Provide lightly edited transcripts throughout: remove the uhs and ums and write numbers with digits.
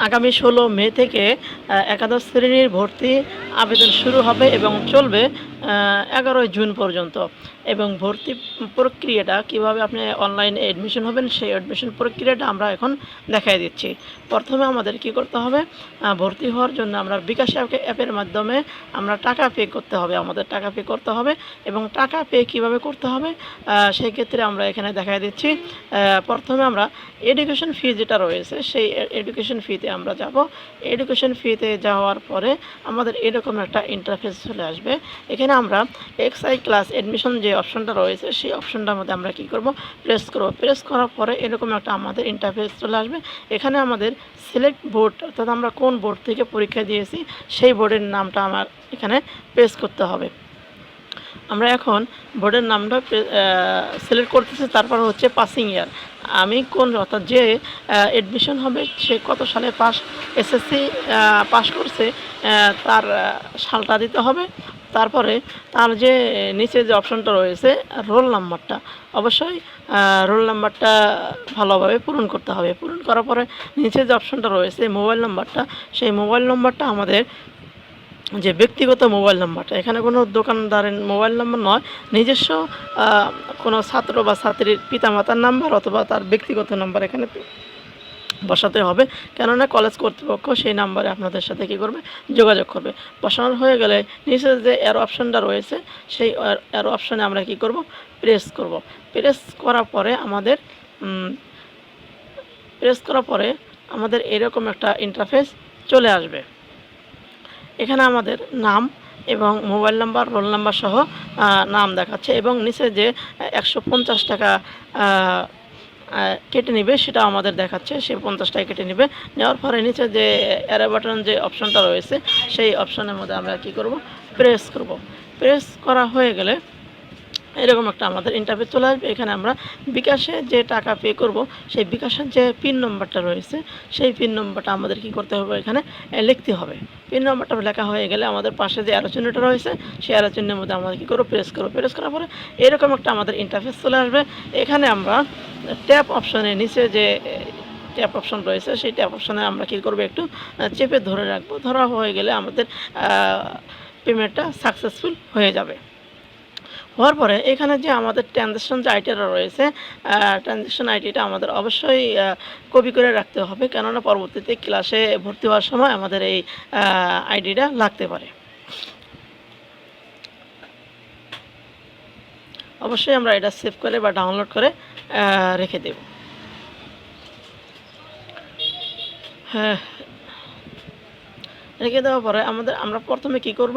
আগামী ১৬ মে থেকে একাদশ শ্রেণীর ভর্তি আবেদন শুরু হবে এবং চলবে ১১ জুন পর্যন্ত। এবং ভর্তি প্রক্রিয়াটা কীভাবে আপনি অনলাইনে অ্যাডমিশন হবেন সেই অ্যাডমিশন প্রক্রিয়াটা আমরা এখন দেখাই দিচ্ছি। প্রথমে আমাদের কি করতে হবে, ভর্তি হওয়ার জন্য আমরা বিকাশ অ্যাপের মাধ্যমে আমরা টাকা পে করতে হবে, আমাদের টাকা পে করতে হবে। এবং টাকা পে কীভাবে করতে হবে সেই ক্ষেত্রে আমরা এখানে দেখাই দিচ্ছি। প্রথমে আমরা এডুকেশন ফি যেটা রয়েছে সেই এডুকেশন ফিতে আমরা যাব। এডুকেশন ফিতে যাওয়ার পরে আমাদের এরকম একটা ইন্টারফেস চলে আসবে। এখানে আমরা এক্সআই ক্লাস অ্যাডমিশন যে অপশনটা রয়েছে সেই অপশনটার মধ্যে আমরা কি করব, প্রেস করব। প্রেস করার পরে এরকম একটা আমাদের ইন্টারফেস চলে আসবে। এখানে আমাদের সিলেক্ট বোর্ড, অর্থাৎ আমরা কোন বোর্ড থেকে পরীক্ষা দিয়েছি সেই বোর্ডের নামটা আমার এখানে প্রেস করতে হবে। আমরা এখন বোর্ডের নামটা সিলেক্ট করতেছি। তারপর হচ্ছে পাসিং ইয়ার, আমি কোন, অর্থাৎ যে অ্যাডমিশন হবে সে কত সালে এসএসসি পাস করছে তার সালটা দিতে হবে। তারপরে তার যে নিচে যে অপশনটা রয়েছে রোল নাম্বারটা, অবশ্যই রোল নাম্বারটা ভালোভাবে পূরণ করতে হবে। পূরণ করার পরে নিচে যে অপশনটা রয়েছে মোবাইল নাম্বারটা, সেই মোবাইল নাম্বারটা আমাদের যে ব্যক্তিগত মোবাইল নাম্বারটা, এখানে কোনো দোকানদারের মোবাইল নাম্বার নয়, নিজস্ব কোনো ছাত্র বা ছাত্রীর পিতামাতার নাম্বার অথবা তার ব্যক্তিগত নাম্বার এখানে বসাতে হবে। কেননা কলেজ কর্তৃপক্ষ সেই নাম্বারে আপনাদের সাথে কী করবে, যোগাযোগ করবে। বসানো হয়ে গেলে নিচে যে অ্যারো অপশনটা রয়েছে সেই অ্যারো অপশনে আমরা কি করব, প্রেস করব। প্রেস করার পরে আমাদের এরকম একটা ইন্টারফেস চলে আসবে। এখানে আমাদের নাম এবং মোবাইল নাম্বার, রোল নাম্বার সহ নাম দেখাচ্ছে এবং নিচে যে 150 টাকা কেটে নেবে সেটা আমাদের দেখাচ্ছে। সে 50 টাকা কেটে নেবে। নেওয়ার পরে নিচে যে অ্যারো বাটন যে অপশনটা রয়েছে সেই অপশনের মধ্যে আমরা কি করব, প্রেস করব। প্রেস করা হয়ে গেলে এরকম একটা আমাদের ইন্টারফেস চলে আসবে। এখানে আমরা বিকাশে যে টাকা পে করব সেই বিকাশের যে পিন নম্বরটা রয়েছে সেই পিন নম্বরটা আমাদের কি করতে হবে, এখানে লিখতে হবে। পিন নম্বরটা লেখা হয়ে গেলে আমাদের পাশে যে অ্যারো চিহ্নটা রয়েছে সেই অ্যারো চিহ্নের মধ্যে আমরা কী করবো, প্রেস করবো। প্রেস করার পরে এরকম একটা আমাদের ইন্টারফেস চলে আসবে। এখানে আমরা ট্যাপ অপশনের নিচে যে ট্যাপ অপশন রয়েছে সেই ট্যাপ অপশনে আমরা কী করবো, একটু চেপে ধরে রাখবো। ধরা হয়ে গেলে আমাদের পেমেন্টটা সাকসেসফুল হয়ে যাবে। হওয়ার পরে এখানে যে আমাদের ট্রানজ্যাকশন যে আইডিটা রয়েছে, ট্রানজ্যাকশন আইডিটা আমাদের অবশ্যই কপি করে রাখতে হবে, কেননা পরবর্তীতে ক্লাসে ভর্তি হওয়ার সময় আমাদের এই আইডিটা লাগতে পারে। অবশ্যই আমরা এটা সেভ করে বা ডাউনলোড করে রেখে দেব। হ্যাঁ, রেখে দেওয়ার পরে আমরা প্রথমে কি করব,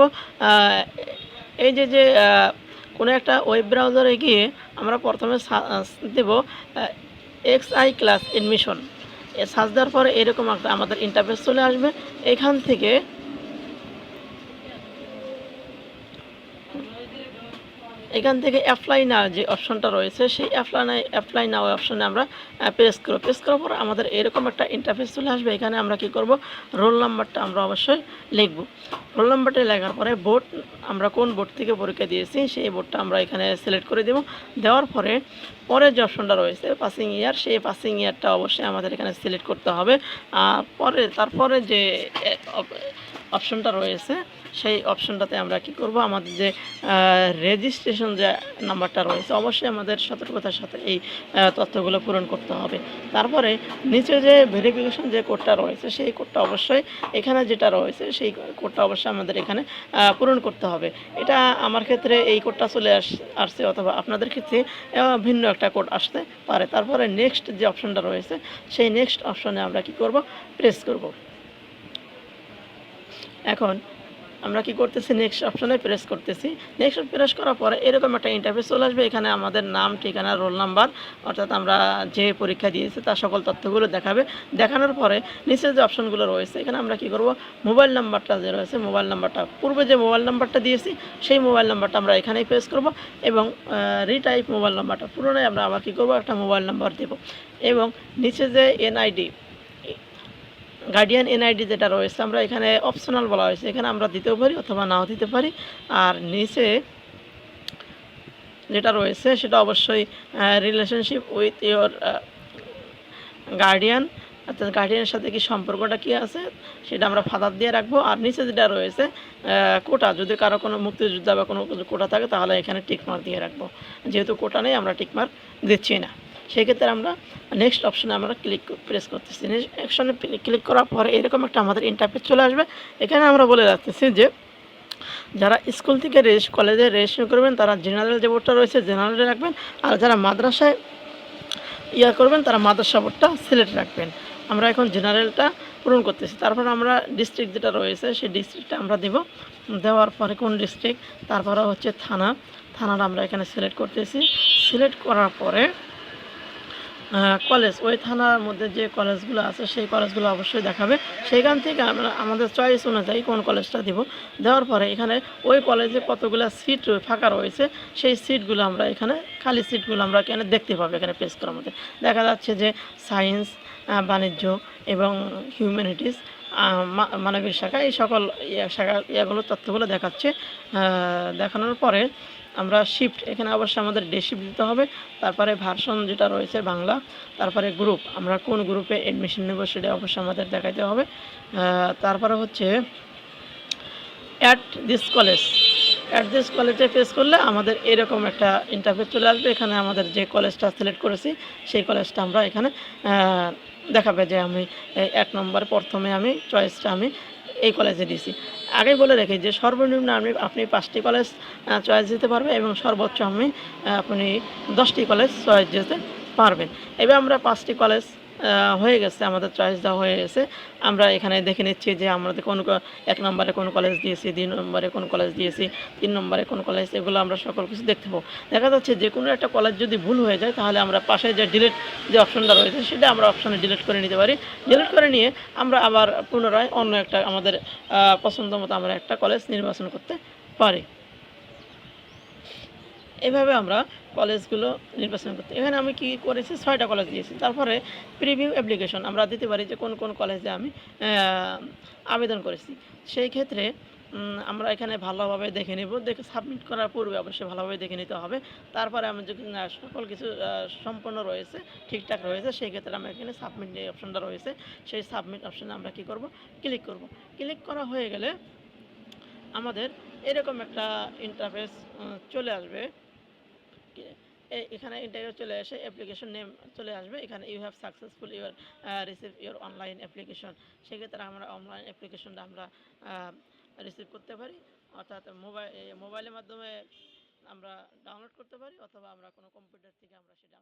এই যে কোনো একটা ওয়েব ব্রাউজারে গিয়ে আমরা প্রথমে দেব এক্সআই ক্লাস অ্যাডমিশন। সার্চ দেওয়ার পরে এরকম একটা আমাদের ইন্টারফেস চলে আসবে। এখান থেকে অ্যাপ্লাই নাও যে অপশনটা রয়েছে সেই অ্যাপ্লাই নাও অপশনে আমরা প্রেস করব। প্রেস করার পর আমাদের এরকম একটা ইন্টারফেস চলে আসবে। এখানে আমরা কি করব, রোল নাম্বারটা আমরা অবশ্যই লিখব। রোল নাম্বারটা লেখার পরে বোর্ড, আমরা কোন বোর্ড থেকে পরীক্ষা দিয়েছি সেই বোর্ডটা আমরা এখানে সিলেক্ট করে দেব। দেওয়ার পরে পরের যে অপশনটা রয়েছে পাসিং ইয়ার, সেই পাসিং ইয়ারটা অবশ্যই আমাদের এখানে সিলেক্ট করতে হবে। তারপরে যে অপশনটা রয়েছে সেই অপশনটাতে আমরা কি করব, আমাদের যে রেজিস্ট্রেশন যে নাম্বারটা রয়েছে অবশ্যই আমাদের সতর্কতার সাথে এই তথ্যগুলো পূরণ করতে হবে। তারপরে নিচে যে ভেরিফিকেশন যে কোডটা রয়েছে সেই কোডটা অবশ্যই এখানে যেটা রয়েছে সেই কোডটা অবশ্যই আমাদের এখানে পূরণ করতে হবে। এটা আমার ক্ষেত্রে এই কোডটা চলে আসছে, অথবা আপনাদের ক্ষেত্রে ভিন্ন একটা কোড আসতে পারে। তারপরে নেক্সট যে অপশনটা রয়েছে সেই নেক্সট অপশনে আমরা কি করব, প্রেস করব। এখন আমরা কি করতেছি, নেক্সট অপশনে প্রেস করতেছি। নেক্সট প্রেস করার পরে এরকম একটা ইন্টারফেস চলে আসবে। এখানে আমাদের নাম, ঠিকানা, রোল নাম্বার, অর্থাৎ আমরা যে পরীক্ষা দিয়েছি তার সকল তথ্যগুলো দেখাবে। দেখানোর পরে নিচে যে অপশনগুলো রয়েছে এখানে আমরা কি করব, মোবাইল নাম্বারটা যে রয়েছে মোবাইল নাম্বারটা, পূর্বে যে মোবাইল নাম্বারটা দিয়েছি সেই মোবাইল নাম্বারটা আমরা এখানেই প্রেস করব এবং রিটাইপ মোবাইল নাম্বারটা পুনরায় আমরা আবার কী করব, একটা মোবাইল নাম্বার দেব। এবং নিচে যে এনআইডি, গার্ডিয়ান এনআইডি যেটা রয়েছে আমরা এখানে অপশনাল বলা হয়েছে, এখানে আমরা দিতেও পারি অথবা নাও দিতে পারি। আর নিচে যেটা রয়েছে সেটা অবশ্যই রিলেশনশিপ উইথ ইয়োর গার্ডিয়ান অর্থাৎ গার্ডিয়ানের সাথে কি সম্পর্কটা কী আছে সেটা আমরা ফাদার দিয়ে রাখবো। আর নিচে যেটা রয়েছে কোটা, যদি কারো কোনো মুক্তিযোদ্ধা বা কোনো কোটা থাকে তাহলে এখানে টিকমার্ক দিয়ে রাখবো। যেহেতু কোটা নেই আমরা টিকমার্ক দিচ্ছি না। সেক্ষেত্রে আমরা নেক্সট অপশনে আমরা প্রেস করতেছি। নেক্সট অপশনে ক্লিক করার পরে এরকম একটা আমাদের ইন্টারফেস চলে আসবে। এখানে আমরা বলে রাখতেছি যে যারা স্কুল থেকে কলেজে রেজিস্ট্রেশন করবেন তারা জেনারেল যে বোর্ডটা রয়েছে জেনারেলে রাখবেন, আর যারা মাদ্রাসায় করবেন তারা মাদ্রাসা বোর্ডটা সিলেক্ট রাখবেন। আমরা এখন জেনারেলটা পূরণ করতেছি। তারপর আমরা ডিস্ট্রিক্ট যেটা রয়েছে সেই ডিস্ট্রিক্টটা আমরা দেব। দেওয়ার পরে কোন ডিস্ট্রিক্ট, তারপরে হচ্ছে থানাটা আমরা এখানে সিলেক্ট করতেছি। সিলেক্ট করার পরে কলেজ, ওই থানার মধ্যে যে কলেজগুলো আছে সেই কলেজগুলো অবশ্যই দেখাবে। সেইখান থেকে আমরা আমাদের চয়েস অনুযায়ী কোন কলেজটা দিব। দেওয়ার পরে এখানে ওই কলেজে কতগুলো সিট ফাঁকা রয়েছে সেই সিটগুলো আমরা এখানে, খালি সিটগুলো আমরা এখানে দেখতে পাবো। এখানে প্রেস করার মধ্যে দেখা যাচ্ছে যে সায়েন্স, বাণিজ্য এবং হিউম্যানিটিস, মানবিক শাখা, এই সকল এগুলো তথ্যগুলো দেখাচ্ছে। দেখানোর পরে আমরা শিফট, এখানে অবশ্যই আমাদের ডে শিফট দিতে হবে। তারপরে ভার্সন যেটা রয়েছে বাংলা, তারপরে গ্রুপ, আমরা কোন গ্রুপে অ্যাডমিশন নেব সেটা অবশ্যই আমাদের দেখাইতে হবে। তারপরে হচ্ছে অ্যাট দিস কলেজে প্রেস করলে আমাদের এরকম একটা ইন্টারফেস চলে আসবে। এখানে আমাদের যে কলেজটা সিলেক্ট করেছি সেই কলেজটা আমরা এখানে দেখাবে যে আমি 1 নম্বর প্রথমে আমি চয়েসটা আমি এই কলেজে দিয়েছি। আগেই বলে রাখি যে সর্বনিম্ন আপনি 5টি কলেজ চয়েস দিতে পারবেন এবং সর্বোচ্চ আপনি 10টি কলেজ চয়েস দিতে পারবেন। এবার আমরা 5টি কলেজ হয়ে গেছে, আমাদের চয়েস দেওয়া হয়ে গেছে। আমরা এখানে দেখে নিচ্ছি যে আমাদের কোন 1 নম্বরে কোন কলেজ দিয়েছি, 2 নম্বরে কোন কলেজ দিয়েছি, 3 নম্বরে কোন কলেজ, এগুলো আমরা সকল কিছু দেখতে পাবো। দেখা যাচ্ছে যে কোনো একটা কলেজ যদি ভুল হয়ে যায় তাহলে আমরা পাশে যে ডিলিট যে অপশনটা রয়েছে সেটা আমরা অপশনে ডিলিট করে নিতে পারি। ডিলিট করে নিয়ে আমরা আবার পুনরায় অন্য একটা আমাদের পছন্দ মতো আমরা একটা কলেজ নির্বাচন করতে পারি। এভাবে আমরা কলেজগুলো নির্বাচন করতে, এখানে আমি কি করেছি 6টা কলেজ দিয়েছি। তারপরে প্রিভিউ অ্যাপ্লিকেশন আমরা দিতে পারি যে কোন কোন কলেজে আমি আবেদন করেছি। সেই ক্ষেত্রে আমরা এখানে ভালোভাবে দেখে নেব, দেখে সাবমিট করার পূর্বে অবশ্যই ভালোভাবে দেখে নিতে হবে। তারপরে আমি যদি সকল কিছু সম্পন্ন রয়েছে, ঠিকঠাক রয়েছে, সেই ক্ষেত্রে আমরা এখানে সাবমিট যে অপশনটা রয়েছে সেই সাবমিট অপশনে আমরা কি করব, ক্লিক করব। ক্লিক করা হয়ে গেলে আমাদের এরকম একটা ইন্টারফেস চলে আসবে। এখানে ইন্টারভিউ চলে আসে, অ্যাপ্লিকেশন নেম চলে আসবে। এখানে you have successful your receive your online application. সেক্ষেত্রে আমরা অনলাইন অ্যাপ্লিকেশনটা আমরা রিসিভ করতে পারি, অর্থাৎ মোবাইলের মাধ্যমে আমরা ডাউনলোড করতে পারি, অথবা আমরা কোনো কম্পিউটার থেকে আমরা সেটা